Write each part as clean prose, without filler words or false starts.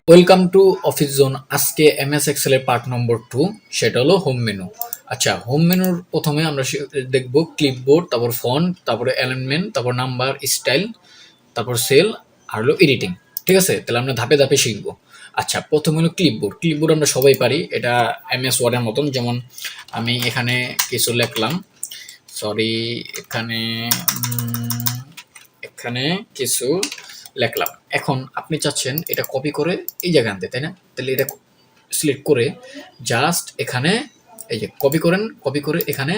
Welcome to office zone. আজকে MS এক্সেলের part number 2, সেটা হলো হোম মেনু। আচ্ছা, হোম মেনুর প্রথমে আমরা দেখব ক্লিপবোর্ড, তারপর ফন্ট, তারপরে অ্যালাইনমেন্ট, তারপর নাম্বার, স্টাইল, তারপর সেল, আর হলো এডিটিং। ঠিক আছে, তাহলে আমরা ধাপে ধাপে শিখবো। আচ্ছা, প্রথমে হলো ক্লিপবোর্ড। ক্লিপবোর্ড আমরা সবাই পারি, এটা এমএস ওয়ার্ডের মতন। যেমন আমি এখানে কিছু লিখলাম, সরি, এখানে এখানে কিছু লিখলাম। এখন আপনি চাচ্ছেন এটা কপি করে এই জায়গায় আনতে, তাই না? তাহলে এটা সিলেক্ট করে জাস্ট এখানে এই যে কপি করেন, কপি করে এখানে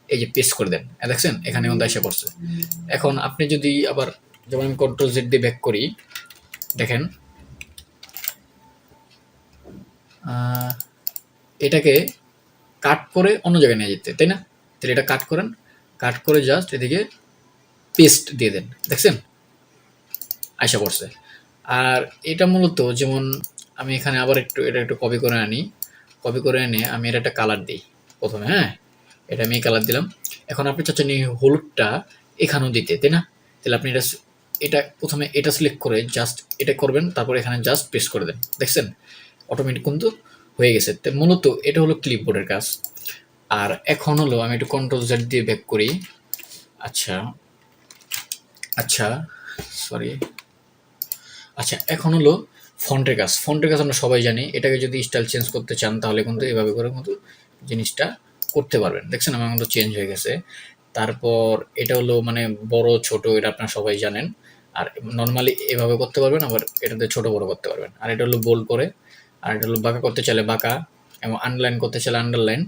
এই যে পেস্ট করে দেন। দেখছেন এখানে কিন্তু এসে পড়ছে। এখন আপনি যদি আবার, যেমন আমি কন্ট্রোল জেড দিয়ে ব্যাক করি, দেখেন এটাকে কাট করে অন্য জায়গায় নিয়ে যেতে, তাই না? তাহলে এটা কাট করেন, কাট করে জাস্ট এদিকে পেস্ট দিয়ে দেন। দেখছেন আইসা পড়ছে। আর এটা মূলত যেমন আমি এখানে আবার এটা একটু কপি করে আনি, কপি করে এনে আমি এটা একটা কালার দিই প্রথমে। হ্যাঁ, এটা আমি কালার দিলাম। এখন আপনি চাচ্ছেন এই হলুদটা এখানেও দিতে, তাই না? তাহলে আপনি এটা এটা প্রথমে এটা সিলেক্ট করে জাস্ট এটা করবেন, তারপর এখানে জাস্ট পেস্ট করে দেন। দেখছেন অটোমেটিক কিন্তু হয়ে গেছে। তো মূলত এটা হলো ক্লিপবোর্ডের কাজ। আর এখন হলো আমি একটু কন্ট্রোল জেড দিয়ে ব্যাক করি। আচ্ছা আচ্ছা, সরি। আচ্ছা, এখন হলো ফন্টের কাজ। ফন্টের কাজ আমরা সবাই জানি। এটাকে যদি স্টাইল চেঞ্জ করতে চান তাহলে কিন্তু এভাবে করে কিন্তু জিনিসটা করতে পারবেন। দেখছেন আমার কিন্তু চেঞ্জ হয়ে গেছে। তারপর এটা হলো মানে বড় ছোট, এটা আপনারা সবাই জানেন। আর নর্মালি এভাবে করতে পারবেন, আবার এটাতে ছোট বড় করতে পারবেন। আর এটা হলো বোল্ড করে, আর এটা হলো বাঁকা করতে চাইলে বাঁকা, এবং আন্ডারলাইন করতে চাইলে আন্ডারলাইন।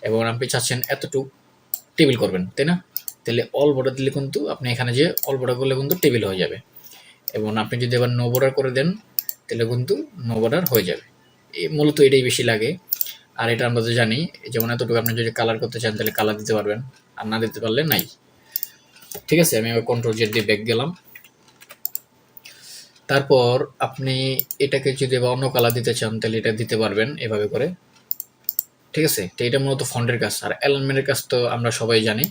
এবং আপনি চাচ্ছেন এতটুকু টেবিল করবেন, তাই না? তাহলে অল বর্ডার দিলে কিন্তু আপনি এখানে যে অল বর্ডার করলে কিন্তু টেবিল হয়ে যাবে। এবং আপনি যদি আবার নো বর্ডার করে দেন তাহলে কিন্তু নো বর্ডার হয়ে যাবে। মূলত এটাই বেশি লাগে। আর এটা আমরা তো জানি, যেমন এতটুকু আপনি যদি কালার করতে চান তাহলে কালার দিতে পারবেন, আর না দিতে পারলে নাই। ঠিক আছে, আমি আবার কন্ট্রোল জেড দিয়ে ব্যাক গেলাম। তারপর আপনি এটাকে যদি আবার অন্য কালার দিতে চান তাহলে এটা দিতে পারবেন এভাবে করে। ঠিক আছে, তো এটা মূলত ফন্টের কাজ। আর অ্যালাইনমেন্টের কাজ তো আমরা সবাই জানি।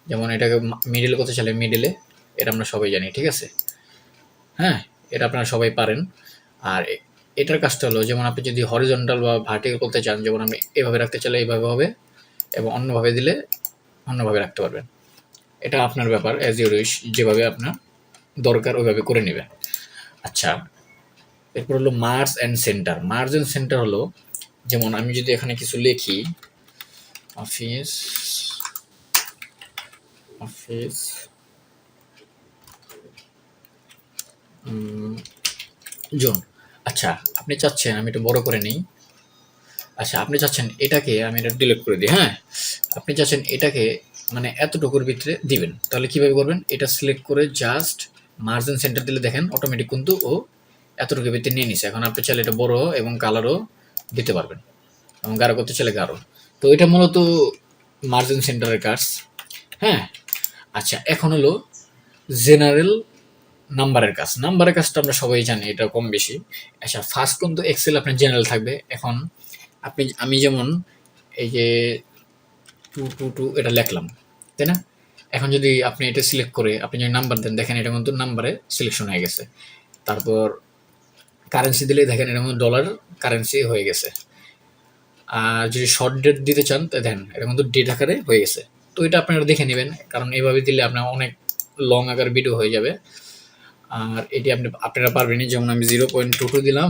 যেমন এটাকে মিডিল করতে চাইলে মিডিলে, এটা আমরা সবাই জানি। ঠিক আছে, হ্যাঁ, এটা আপনারা সবাই পারেন। আর এটার কাজটা হলো, যেমন আপনি যদি হরিজন্টাল বা ভার্টিক্যাল করতে চান, যেমন আপনি এভাবে রাখতে চাইলে এইভাবে হবে, এবং অন্যভাবে দিলে অন্যভাবে রাখতে পারবেন। এটা আপনার ব্যাপার, অ্যাজ ইউর উইশ, যেভাবে আপনার দরকার ওইভাবে করে নেবেন। আচ্ছা, এরপর হলো merge and centre. Merge and centre হলো, যেমন আমি যদি এখানে কিছু লিখি, অফিস অফিস জোন। আচ্ছা, আপনি চাচ্ছেন আমি একটু বড় করে নিই। আচ্ছা, আপনি চাচ্ছেন এটাকে আমি এটা ডিলিট করে দিই। হ্যাঁ, আপনি চাচ্ছেন এটাকে মানে এতটুকুর ভিতরে দিবেন, তাহলে কিভাবে করবেন? এটা সিলেক্ট করে জাস্ট মার্জিন সেন্টার দিলে দেখেন অটোমেটিক কিন্তু ও এতটুকুর ভিতরে নিয়ে নিছে। এখন আপনি চাইলে এটা বড় এবং কালারও দিতে পারবেন, এবং গাঢ় করতে চাইলে গাঢ়। তো এটা মূলত মার্জিন সেন্টারের কাজ। হ্যাঁ, আচ্ছা, এখন হলো জেনারেল নাম্বারের কাজ। নাম্বারের কাজটা আমরা সবাই জানি, এটা কম বেশি। আচ্ছা, ফার্স্ট কিন্তু এক্সেল আপনার জেনারেল থাকবে। এখন আমি যেমন এই যে 222 এটা লিখলাম, তাই না? এখন যদি আপনি এটা সিলেক্ট করে আপনি যদি নাম্বার দেন, দেখেন এটা কিন্তু নাম্বারে সিলেকশন হয়ে গেছে। তারপর কারেন্সি দিলে দেখেন এটা কিন্তু ডলার কারেন্সি হয়ে গেছে। আর যদি শর্ট ডেট দিতে চান তা দেখেন এটা কিন্তু ডেট আকারে হয়ে গেছে। তো এটা আপনারা দেখে নেবেন, কারণ এইভাবে দিলে আপনার অনেক লং আকার ভিডিও হয়ে যাবে। আর এটি আপনারা পারবেনই। যেমন আমি 0.22 দিলাম,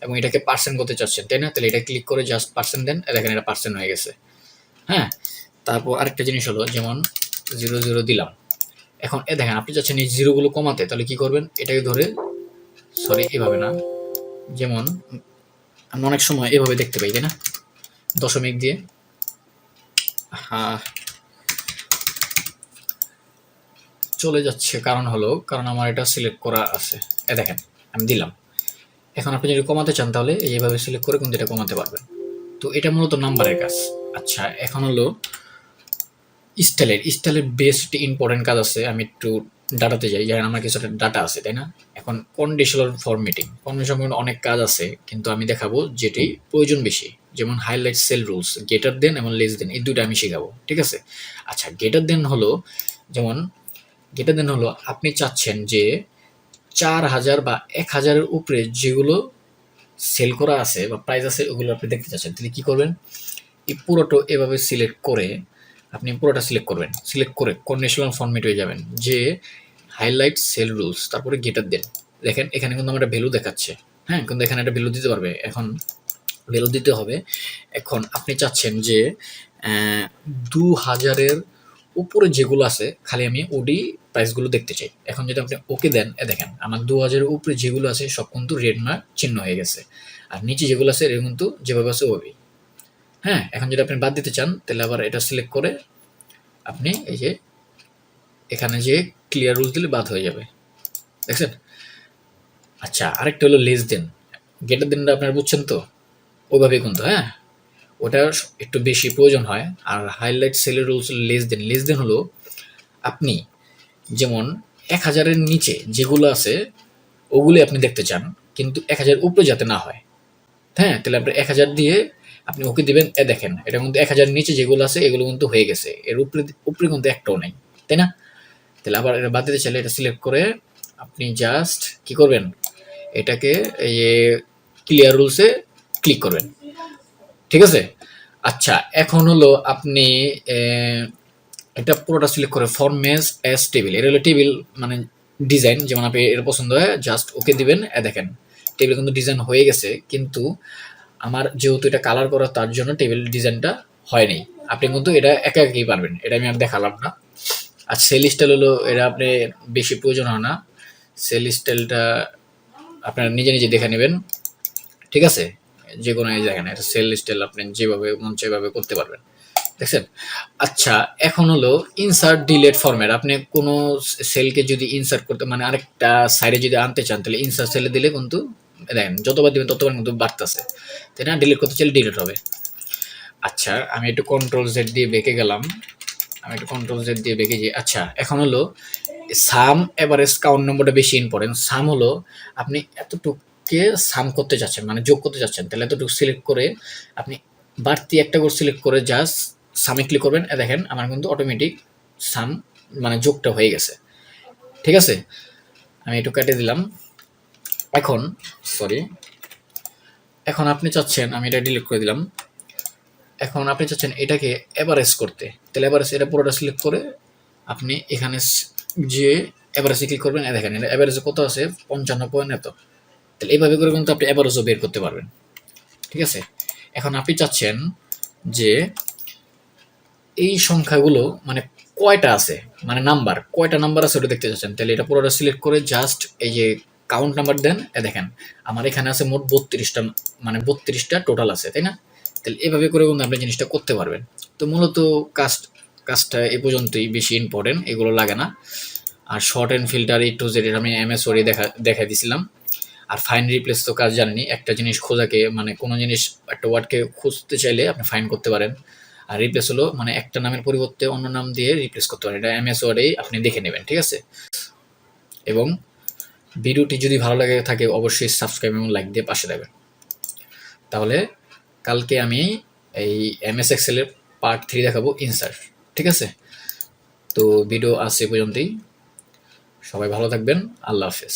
এবং এটাকে পার্সেন্ট করতে চাচ্ছেন, তাই না? তাহলে এটা ক্লিক করে জাস্ট পার্সেন্ট দেন, দেখেন এটা পার্সেন্ট হয়ে গেছে। হ্যাঁ, তারপর আরেকটা জিনিস হলো, যেমন 00 দিলাম। এখন দেখেন আপনি চাচ্ছেন এই জিরোগুলো কমাতে, তাহলে কি করবেন? এটাকে ধরে, সরি এভাবে না, যেমন আমরা অনেক সময় এভাবে দেখতে পাই, তাই না? দশমিক দিয়ে চলে যাচ্ছে, কারণ আমার এটা সিলেক্ট করা আছে। দেখেন আমি দিলাম। এখন আপনি যদি কমাতে চান তাহলে এইভাবে সিলেক্ট করে কিন্তু এটা কমাতে পারবেন। তো এটা মূলত নাম্বারের কাজ। আচ্ছা, এখন হলো স্টাইলের বেশ একটি ইম্পর্টেন্ট কাজ আছে। আমি একটু ডাটাতে যাই, যেমন আমার কিছু ডাটা আছে, তাই না? এখন কন্ডিশনাল ফরম্যাটিং অনেক কাজ আছে, কিন্তু আমি দেখাবো যেটি প্রয়োজন বেশি। যেমন হাইলাইট সেল রুলস, গেটার দেন এবং লেস দেন, এই দুটো আমি শেখাবো। ঠিক আছে, আচ্ছা, গেটার দেন হলো, যেমন গেটার দেন হলো আপনি চাচ্ছেন যে 4000 বা 1000-এর উপরে যেগুলো সেল করা আছে বা প্রাইস আছে ওগুলো আপনি দেখতে চাচ্ছেন, তাহলে কী করবেন, এই পুরোটা এভাবে সিলেক্ট করে আপনি পুরোটা সিলেক্ট করবেন, সিলেক্ট করে কন্ডিশনাল ফরম্যাট হয়ে যাবেন, যে হাইলাইট সেল রুলস, তারপরে গেটার দেন। দেখেন এখানে কিন্তু আমার একটা ভ্যালু দেখাচ্ছে, হ্যাঁ, কিন্তু এখানে একটা ভ্যালু দিতে পারবে, এখন ভ্যালু দিতে হবে। এখন আপনি চাচ্ছেন যে 2000-এর উপরে যেগুলো আছে খালি আমি ওডি প্রাইসগুলো দেখতে চাই। এখন যদি আপনি ওকে দেন, দেখেন আমার 2000-এর উপরে যেগুলো আছে সব কিন্তু রেড মার্ক চিহ্ন হয়ে গেছে, আর নিচে যেগুলো আছে এর কিন্তু যেভাবে আছে ওভাবেই। হ্যাঁ, এখন যদি আপনি বাদ দিতে চান তাহলে আবার এটা সিলেক্ট করে আপনি এই যে এখানে যে ক্লিয়ার রুলস দিলে বাদ হয়ে যাবে, দেখছেন। আচ্ছা, আরেকটা হলো লেস দেন, গেটার দেনটা আপনারা বুঝছেন তো, ওইভাবেই কিন্তু, হ্যাঁ, ওটা একটু বেশি প্রয়োজন হয়। আর হাইলাইট সেলের rules less than, less than হলো আপনি যেমন 1000-এর নিচে যেগুলো আছে ওগুলি আপনি দেখতে চান, কিন্তু 1000 উপরে যাতে না হয়, হ্যাঁ, তাহলে আপনি 1000 দিয়ে আপনি ওকে দিবেন। দেখেন এটা কিন্তু 1000 নিচে যেগুলো আছে এগুলো কিন্তু হয়ে গেছে, এর উপরে উপরে কিন্তু একটাও নাই, তাই না? তাহলে আবার এটা বাদ দিতে চাইলে এটা সিলেক্ট করে আপনি জাস্ট কি করবেন, এটাকে এই ক্লিয়ার রুলসে ক্লিক করবেন, ঠিক আছে। আচ্ছা, এখন হলো আপনি এটা পুরোটা সিলেক্ট করে ফরম্যাট অ্যাজ টেবিল, এটা হলো টেবিল মানে ডিজাইন, যেমন আপনি এটা পছন্দ হয় জাস্ট ওকে দিবেন। দেখেন টেবিল কিন্তু ডিজাইন হয়ে গেছে, কিন্তু আমার যেহেতু এটা কালার করা তার জন্য টেবিল ডিজাইনটা হয়নি। আপনি কিন্তু এটা একা একাই পারবেন, এটা আমি আর দেখালাম না। আর সেল স্টাইল হলো এটা আপনি বেশি প্রয়োজন হয় না, সেল স্টাইলটা আপনারা নিজে নিজে দেখে নেবেন, ঠিক আছে। যে কোনো এই জায়গায় এটা সেল স্টাইল আপনি যেভাবে মন সেভাবে করতে পারবেন, দেখছেন। আচ্ছা, এখন হলো ইনসার্ট ডিলেট ফরম্যাট, আপনি কোনো সেলকে যদি ইনসার্ট করতে মানে আরেকটা সাইডে যদি আনতে চান তাহলে ইনসার্ট সেলে দিলে কিন্তু দেখেন যতবার দিবেন ততবার কিন্তু বাড়তেছে, তাই না? ডিলিট করতে চাইলে ডিলিট হবে। আচ্ছা, আমি একটু কন্ট্রোল জেড দিয়ে বেঁকে গেলাম, আমি একটু কন্ট্রোল জেড দিয়ে বেঁকে যাই। আচ্ছা, এখন হলো সাম এভারেজ কাউন্ট নম্বরটা বেশি ইম্পর্টেন্ট। সাম হলো আপনি এতটুকুকে সাম করতে চাচ্ছেন মানে যোগ করতে চাচ্ছেন, তাহলে এতটুকু সিলেক্ট করে আপনি বাড়তি একটা করে সিলেক্ট করে জাস্ট সামে ক্লিক করবেন। দেখেন আমার কিন্তু অটোমেটিক সাম মানে যোগটা হয়ে গেছে, ঠিক আছে। আমি একটু কেটে দিলাম। এখন সরি, এখন আপনি চাচ্ছেন, আমি এটা ডিলিট করে দিলাম। এখন আপনি চাচ্ছেন এটাকে এভারেজ করতে, তাহলে এভারেজ এটা পুরোটা সিলেক্ট করে আপনি এখানে যে এভারেজে ক্লিক করবেন। দেখেন এটা এভারেজে কত আছে, 55 পয়েন্ট এত। তাহলে এইভাবে করে কিন্তু আপনি এভারেজও বের করতে পারবেন, ঠিক আছে। এখন আপনি চাচ্ছেন যে এই সংখ্যাগুলো মানে কয়টা আছে, মানে নাম্বার কয়টা নাম্বার আছে ওটা দেখতে চাচ্ছেন, তাহলে এটা পুরোটা সিলেক্ট করে জাস্ট এই যে কাউন্ট নাম্বার দেন। দেখেন আমার এখানে আছে মোট 32টা, মানে 32টা টোটাল আছে, তাই না? তাহলে এভাবে করে কিন্তু আপনি জিনিসটা করতে পারবেন। তো মূলত কাজটা এ পর্যন্তই, বেশি ইম্পর্টেন্ট এগুলো লাগে না। আর sort and filter to Z আমি এমএস ওয়ার্ডে দেখাই দিছিলাম। আর ফাইন রিপ্লেস তো কাজ জানেনি, একটা জিনিস খোঁজাকে মানে কোনো জিনিস একটা ওয়ার্ডকে খুঁজতে চাইলে আপনি ফাইন করতে পারেন। আর রিপ্লেস হলো মানে একটা নামের পরিবর্তে অন্য নাম দিয়ে রিপ্লেস করতে পারেন, এটা এমএস ওয়ার্ডেই আপনি দেখে নেবেন, ঠিক আছে। এবং ভিডিওটি যদি ভালো লাগে থাকে অবশ্যই সাবস্ক্রাইব এবং লাইক দিয়ে পাশে দেবেন। তাহলে কালকে আমি এই এমএস এক্সেলের পার্ট 3 দেখাবো, ইনসার্ট, ঠিক আছে। তো ভিডিও আজ এ পর্যন্তই, সবাই ভালো থাকবেন, আল্লাহ হাফেজ।